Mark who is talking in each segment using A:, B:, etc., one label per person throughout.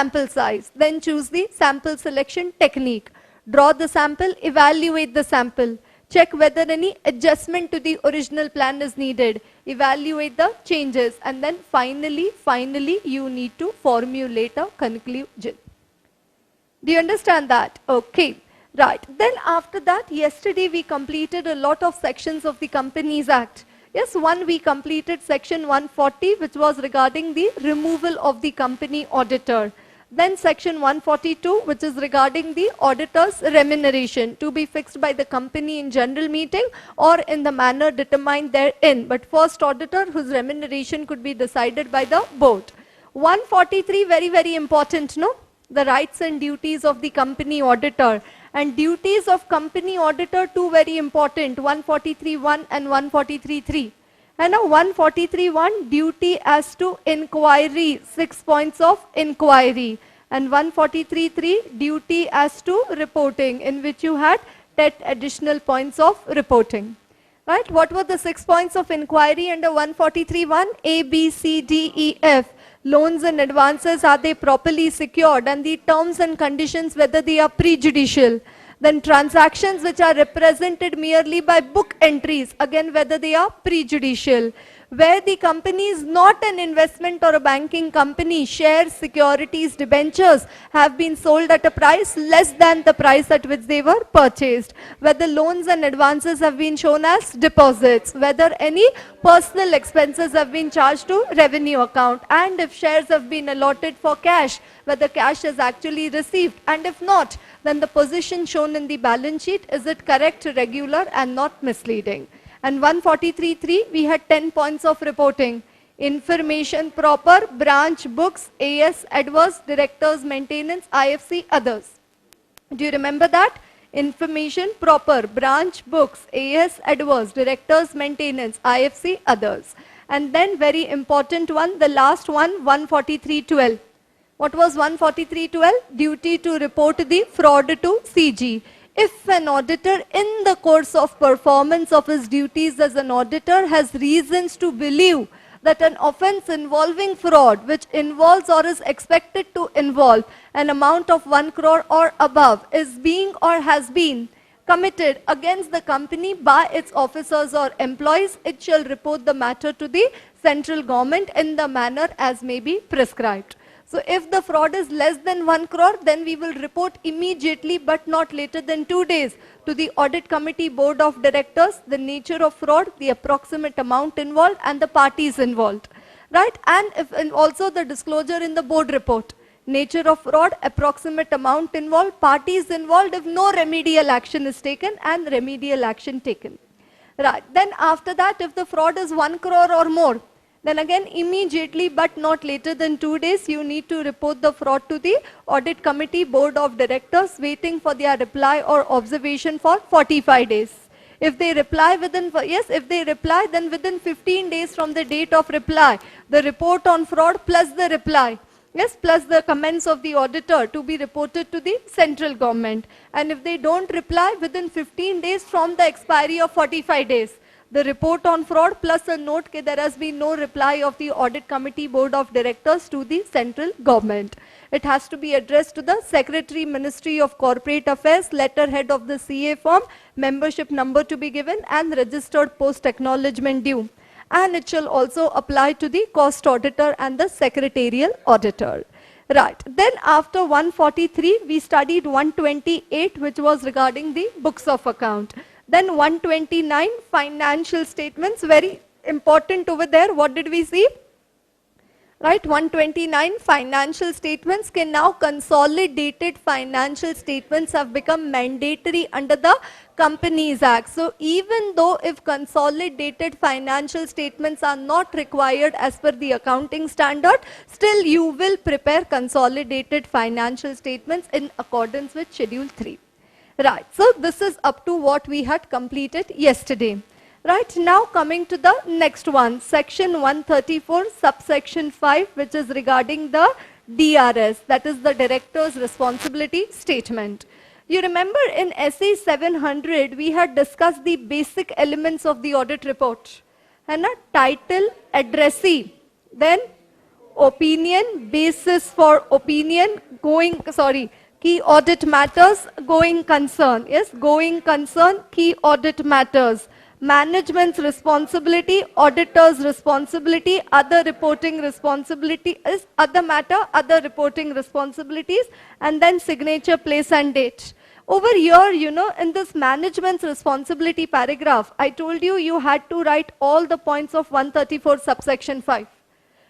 A: sample size. Then choose the sample selection technique. Draw the sample, evaluate the sample. Check whether any adjustment to the original plan is needed. Evaluate the changes. And then finally, you need to formulate a conclusion. Do you understand that? Okay. Right. Then after that, yesterday we completed a lot of sections of the Companies Act. Yes, we completed section 140, which was regarding the removal of the company auditor. Then section 142, which is regarding the auditor's remuneration to be fixed by the company in general meeting or in the manner determined therein. But first auditor whose remuneration could be decided by the board. 143, very important, no? The rights and duties of the company auditor. And duties of company auditor, two very important, 143.1 and 143.3. And now 143.1, duty as to inquiry, 6 points of inquiry. And 143.3, duty as to reporting, in which you had 10 additional points of reporting. Right? What were the 6 points of inquiry under 143.1? A, B, C, D, E, F. Loans and advances, are they properly secured? And the terms and conditions, whether they are prejudicial. Then transactions which are represented merely by book entries, again whether they are prejudicial. Where the company is not an investment or a banking company, shares, securities, debentures have been sold at a price less than the price at which they were purchased. Whether loans and advances have been shown as deposits. Whether any personal expenses have been charged to revenue account. And if shares have been allotted for cash, whether cash is actually received. And if not, then the position shown in the balance sheet, is it correct, regular and not misleading? And 143.3, we had 10 points of reporting. Information proper, branch books, AS, adverse, directors, maintenance, IFC, others. Do you remember that? Information proper, branch books, AS, adverse, directors, maintenance, IFC, others. And then very important one, the last one, 143.12. What was 143.12? Duty to report the fraud to CG. If an auditor in the course of performance of his duties as an auditor has reasons to believe that an offense involving fraud, which involves or is expected to involve an amount of 1 crore or above, is being or has been committed against the company by its officers or employees, it shall report the matter to the central government in the manner as may be prescribed. So if the fraud is less than 1 crore, then we will report immediately but not later than 2 days to the audit committee board of directors, the nature of fraud, the approximate amount involved and the parties involved. Right? And also the disclosure in the board report. Nature of fraud, approximate amount involved, parties involved if no remedial action is taken and remedial action taken. Right. Then after that, if the fraud is 1 crore or more, then again immediately but not later than 2 days you need to report the fraud to the audit committee board of directors, waiting for their reply or observation for 45 days. If they reply within, if they reply, then within 15 days from the date of reply, the report on fraud plus the reply, plus the comments of the auditor to be reported to the central government. And if they don't reply within 15 days from the expiry of 45 days, the report on fraud plus a note that there has been no reply of the audit committee board of directors to the central government. It has to be addressed to the Secretary, Ministry of Corporate Affairs, letterhead of the CA form, membership number to be given and registered post acknowledgement due. And it shall also apply to the cost auditor and the secretarial auditor. Right. Then after 143, we studied 128, which was regarding the books of account. Then 129, financial statements, very important over there. What did we see? Right, 129, financial statements. Can now consolidated financial statements have become mandatory under the Companies Act. So even though if consolidated financial statements are not required as per the accounting standard, still you will prepare consolidated financial statements in accordance with Schedule 3. Right, so this is up to what we had completed yesterday. Right, now coming to the next one, section 134, subsection 5, which is regarding the DRS, that is the Director's Responsibility Statement. You remember in SE 700, we had discussed the basic elements of the audit report. And a title, addressee, then opinion, basis for opinion, key audit matters, going concern. Yes, going concern, key audit matters. Management's responsibility, auditor's responsibility, other reporting responsibility is other matter, other reporting responsibilities, and then signature, place and date. Over here, in this management's responsibility paragraph, I told you you had to write all the points of 134 subsection 5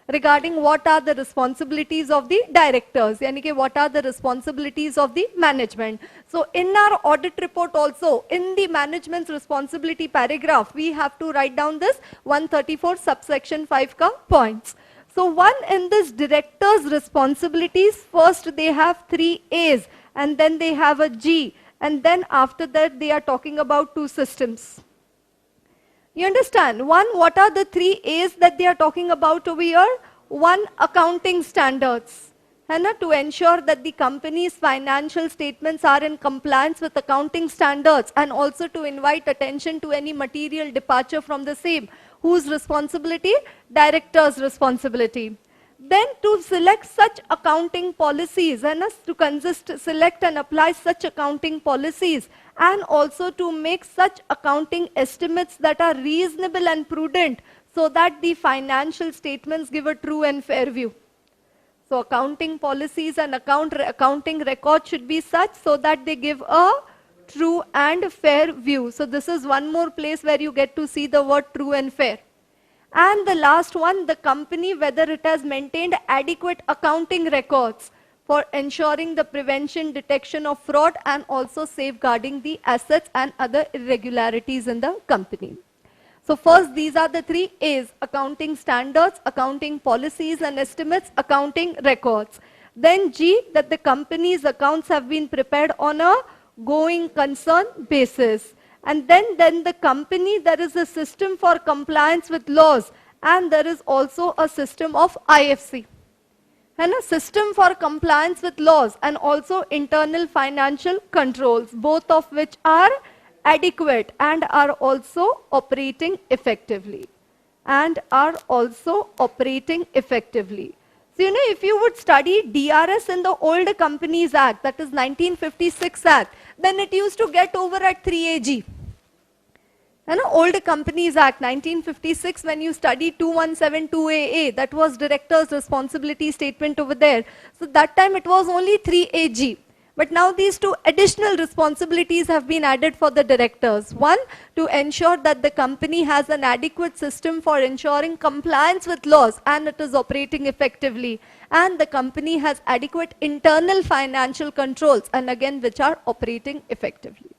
A: regarding what are the responsibilities of the directors, yani ki what are the responsibilities of the management. So in our audit report also, in the management's responsibility paragraph, we have to write down this 134 subsection 5 ka points. So one, in this director's responsibilities, first they have 3 A's and then they have a G, and then after that they are talking about 2 systems. You understand? One, what are the 3 A's that they are talking about over here? One, accounting standards. To ensure that the company's financial statements are in compliance with accounting standards, and also to invite attention to any material departure from the same. Whose responsibility? Director's responsibility. Then to select such accounting policies, and to select and apply such accounting policies, and also to make such accounting estimates that are reasonable and prudent, so that the financial statements give a true and fair view. So accounting policies and accounting records should be such so that they give a true and fair view. So this is one more place where you get to see the word true and fair. And the last one, the company, whether it has maintained adequate accounting records for ensuring the prevention, detection of fraud, and also safeguarding the assets and other irregularities in the company. So first, these are the 3 A's: accounting standards, accounting policies and estimates, accounting records. Then G, that the company's accounts have been prepared on a going concern basis. And then the company, there is a system for compliance with laws, and there is also a system of IFC. And a system for compliance with laws and also internal financial controls, both of which are adequate and are also operating effectively. So, if you would study DRS in the old Companies Act, that is 1956 Act, then it used to get over at 3AG. Old Companies Act 1956, when you study 2172AA, that was director's responsibility statement over there. So that time it was only 3AG. But now these 2 additional responsibilities have been added for the directors. One, to ensure that the company has an adequate system for ensuring compliance with laws and it is operating effectively. And the company has adequate internal financial controls, and again which are operating effectively.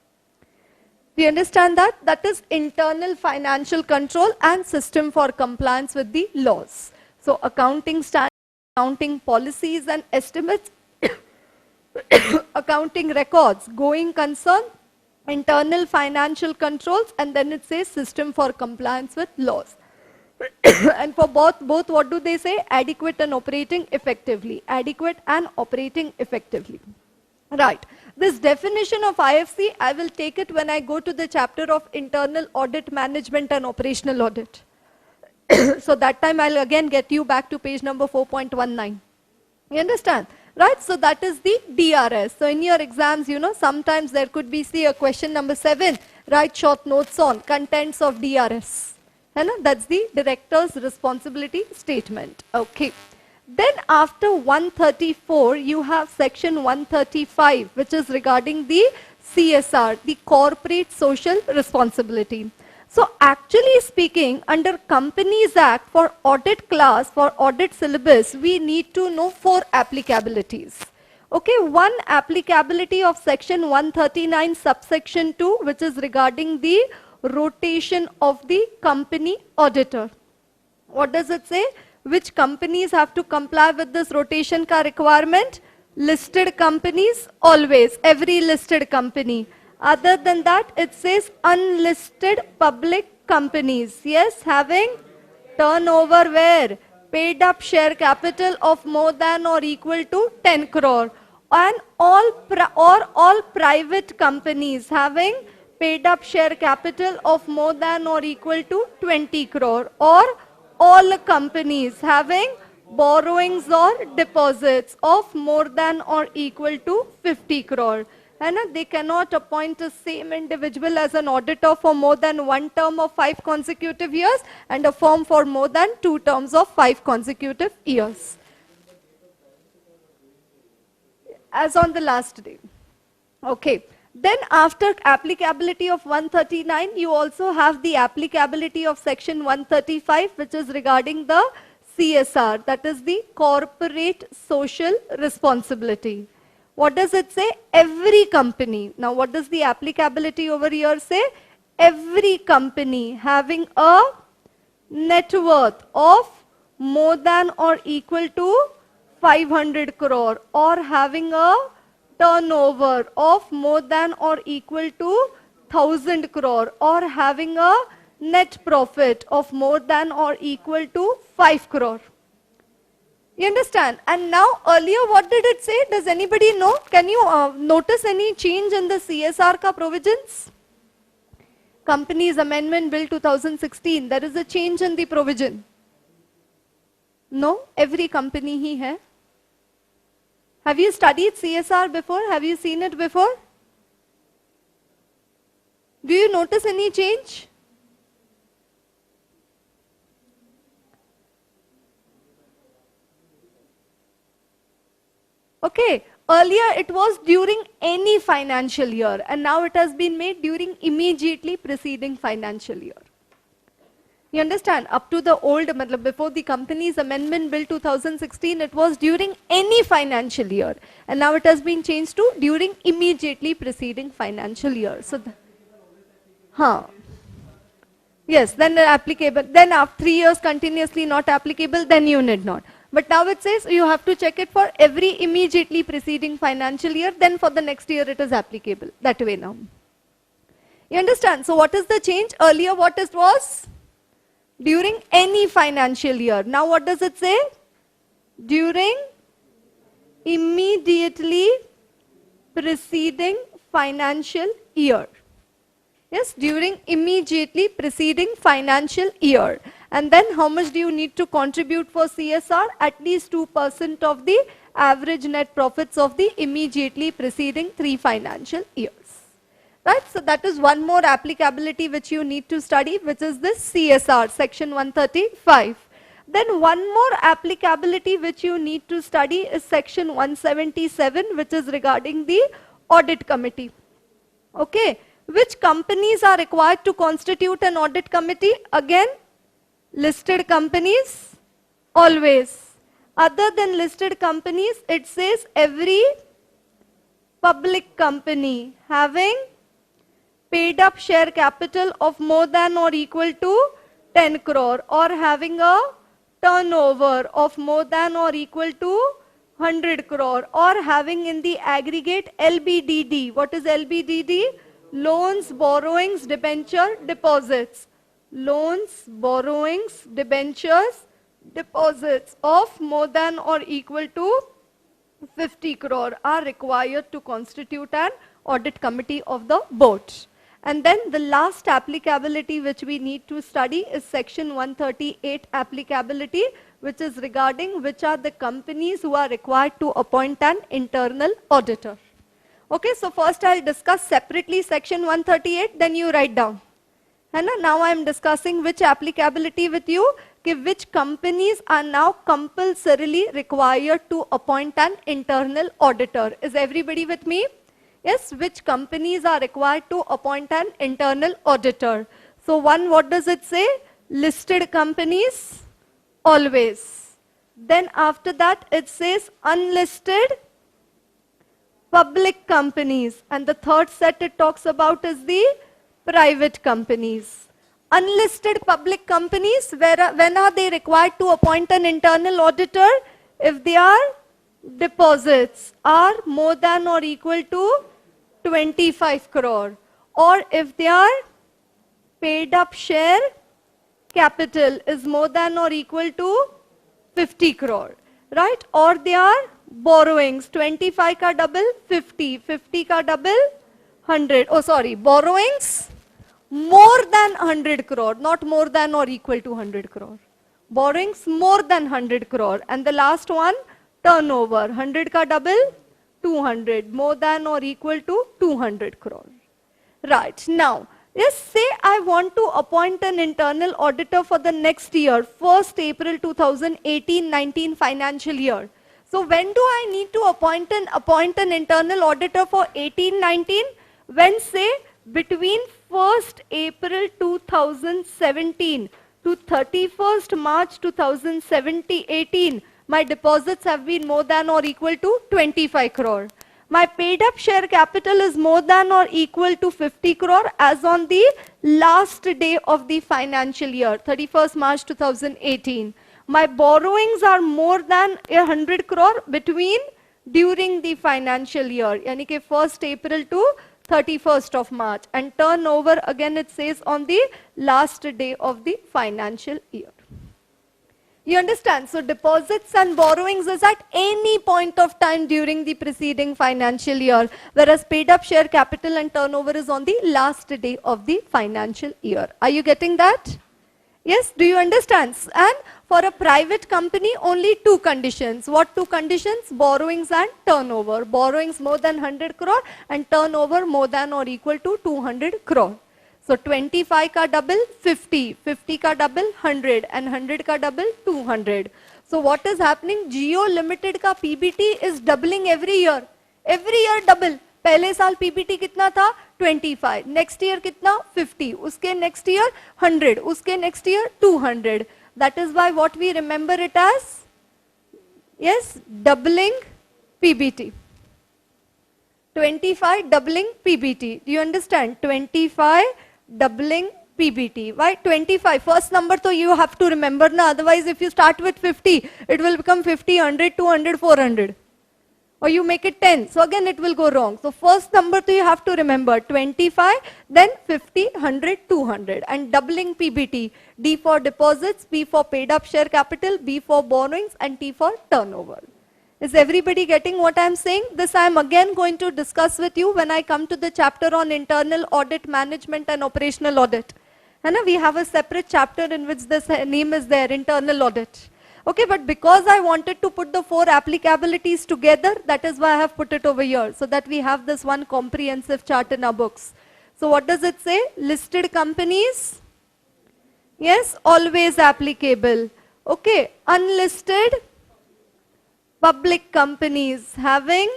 A: Do you understand that? That is internal financial control and system for compliance with the laws. So accounting standards, accounting policies and estimates, accounting records, going concern, internal financial controls, and then it says system for compliance with laws. And for both what do they say? Adequate and operating effectively. Adequate and operating effectively. Right. This definition of IFC, I will take it when I go to the chapter of internal audit, management and operational audit. So that time I'll again get you back to page number 4.19. You understand? Right, so that is the DRS. So in your exams, sometimes there could be, see, a question number 7, write short notes on contents of DRS. That's the director's responsibility statement. Okay. Then after 134, you have section 135, which is regarding the CSR, the corporate social responsibility. So actually speaking, under Companies Act, for audit class, for audit syllabus, we need to know 4 applicabilities. Okay, one applicability of section 139 subsection 2, which is regarding the rotation of the company auditor. What does it say? Which companies have to comply with this rotation ka requirement? Listed companies, always, every listed company. Other than that, it says unlisted public companies. Yes, having turnover where? Paid up share capital of more than or equal to 10 crore. And all private companies having paid up share capital of more than or equal to 20 crore. Or all companies having borrowings or deposits of more than or equal to 50 crore. And they cannot appoint the same individual as an auditor for more than one term of 5 consecutive years and a firm for more than 2 terms of 5 consecutive years. As on the last day. Okay. Then after applicability of 139, you also have the applicability of section 135, which is regarding the CSR, that is the corporate social responsibility. What does it say? Every company. Now what does the applicability over here say? Every company having a net worth of more than or equal to 500 crore or having a turnover of more than or equal to 1000 crore or having a net profit of more than or equal to 5 crore. You understand? And now earlier what did it say? Does anybody know? Can you notice any change in the CSR ka provisions? Companies Amendment Bill 2016, there is a change in the provision. No? Every company ही है. Have you studied CSR before? Have you seen it before? Do you notice any change? Okay, earlier it was during any financial year and now it has been made during immediately preceding financial year. You understand? Up to the old, before the Companies Amendment Bill 2016, it was during any financial year and now it has been changed to during immediately preceding financial year. So, yes, then applicable, then after 3 years continuously not applicable, then you need not. But now it says you have to check it for every immediately preceding financial year, then for the next year it is applicable. That way now. You understand? So what is the change? Earlier what it was? During any financial year. Now what does it say? During immediately preceding financial year. Yes, during immediately preceding financial year. And then how much do you need to contribute for CSR? At least 2% of the average net profits of the immediately preceding 3 financial years. Right, so that is one more applicability which you need to study, which is this CSR, section 135. Then one more applicability which you need to study is section 177, which is regarding the audit committee. Okay, which companies are required to constitute an audit committee? Again, listed companies, always. Other than listed companies, it says every public company having paid up share capital of more than or equal to 10 crore or having a turnover of more than or equal to 100 crore or having in the aggregate LBDD. What is LBDD? Loans, borrowings, debenture, deposits. Loans, borrowings, debentures, deposits of more than or equal to 50 crore are required to constitute an audit committee of the board. And then the last applicability which we need to study is section 138 applicability, which is regarding which are the companies who are required to appoint an internal auditor. Okay, so first I'll discuss separately section 138, then you write down. And now I am discussing which applicability with you, which companies are now compulsorily required to appoint an internal auditor. Is everybody with me? Yes, which companies are required to appoint an internal auditor. So one, what does it say? Listed companies, always. Then after that it says unlisted public companies. And the third set it talks about is the private companies. Unlisted public companies, when are they required to appoint an internal auditor? If their deposits are more than or equal to 25 crore or if their paid up share capital is more than or equal to 50 crore, right? Or their borrowings, 25 ka double 50, 50 ka double 100, oh sorry, borrowings more than 100 crore, not more than or equal to 100 crore. Borrowings more than 100 crore. And the last one, turnover. 100 ka double, 200. More than or equal to 200 crore. Right. Now, let's say I want to appoint an internal auditor for the next year, 1st April 2018-19 financial year. So when do I need to appoint an internal auditor for 18-19? When, say, between 1st April 2017 to 31st March 2018, my deposits have been more than or equal to 25 crore. My paid up share capital is more than or equal to 50 crore as on the last day of the financial year, 31st March 2018. My borrowings are more than 100 crore during the financial year, yani ke 1st April to 31st of March. And turnover, again it says on the last day of the financial year. You understand? So deposits and borrowings is at any point of time during the preceding financial year, whereas paid up share capital and turnover is on the last day of the financial year. Are you getting that? Yes, do you understand? And for a private company, only 2 conditions. What 2 conditions? Borrowings and turnover. Borrowings more than 100 crore and turnover more than or equal to 200 crore. So 25 ka double 50, 50 ka double 100 and 100 ka double 200. So what is happening? Jio Limited ka PBT is doubling every year. Every year double. पहले साल PBT कितना था? 25. Next year कितना? 50. उसके next year 100. उसके next year 200. That is why what we remember it as? Yes, doubling PBT. 25 doubling PBT. Do you understand? 25 doubling PBT. Why 25? First number so you have to remember na. Otherwise if you start with 50, it will become 50, 100, 200, 400. Or you make it 10. So again it will go wrong. So first number to you have to remember 25, then 50, 100, 200. And doubling PBT. D for deposits, P for paid up share capital, B for borrowings, and T for turnover. Is everybody getting what I am saying? This I am again going to discuss with you when I come to the chapter on internal audit, management and operational audit. And we have a separate chapter in which this name is there, internal audit. Okay, but because I wanted to put the 4 applicabilities together, that is why I have put it over here, so that we have this one comprehensive chart in our books. So what does it say? Listed companies, yes, always applicable. Okay, unlisted public companies having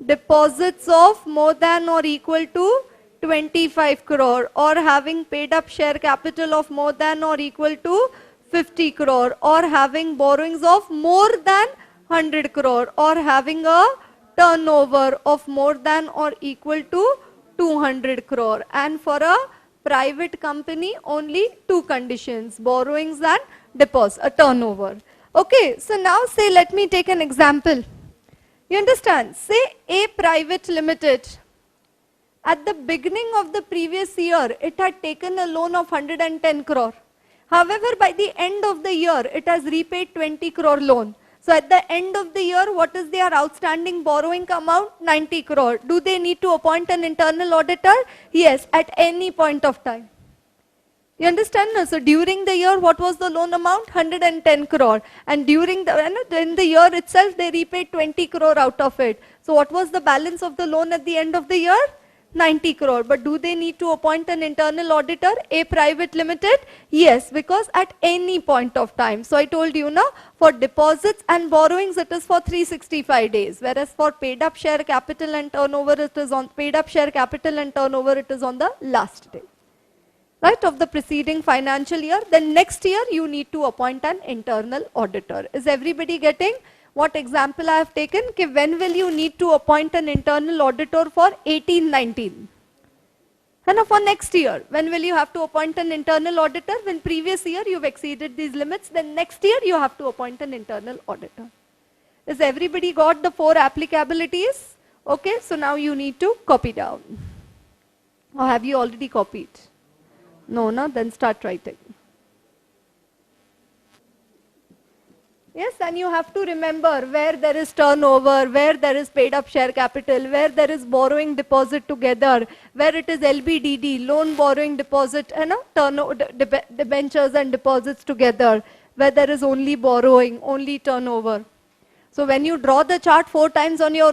A: deposits of more than or equal to 25 crore or having paid up share capital of more than or equal to 50 crore or having borrowings of more than 100 crore or having a turnover of more than or equal to 200 crore. And for a private company, only 2 conditions, borrowings and deposit, a turnover. Okay, so now say, let me take an example. You understand? Say A Private Limited, at the beginning of the previous year, it had taken a loan of 110 crore. However, by the end of the year, it has repaid 20 crore loan. So at the end of the year, what is their outstanding borrowing amount? 90 crore. Do they need to appoint an internal auditor? Yes, at any point of time. You understand? So during the year, what was the loan amount? 110 crore. And during in the year itself, they repaid 20 crore out of it. So what was the balance of the loan at the end of the year? 90 crore. But do they need to appoint an internal auditor, A Private Limited? Yes, because at any point of time. So I told you now, for deposits and borrowings, it is for 365 days. Whereas for paid up share capital and turnover, it is on paid up share capital and turnover, it is on the last day, right, of the preceding financial year. Then next year, you need to appoint an internal auditor. Is everybody getting what example I have taken? When will you need to appoint an internal auditor for 18-19? And for next year, when will you have to appoint an internal auditor? When previous year you've exceeded these limits, then next year you have to appoint an internal auditor. Is everybody got the 4 applicabilities? Okay, so now you need to copy down. Or have you already copied? No, then start writing. Yes, and you have to remember where there is turnover, where there is paid up share capital, where there is borrowing deposit together, where it is LBDD, loan borrowing deposit, and debentures and deposits together, where there is only borrowing, only turnover. So when you draw the chart 4 times on your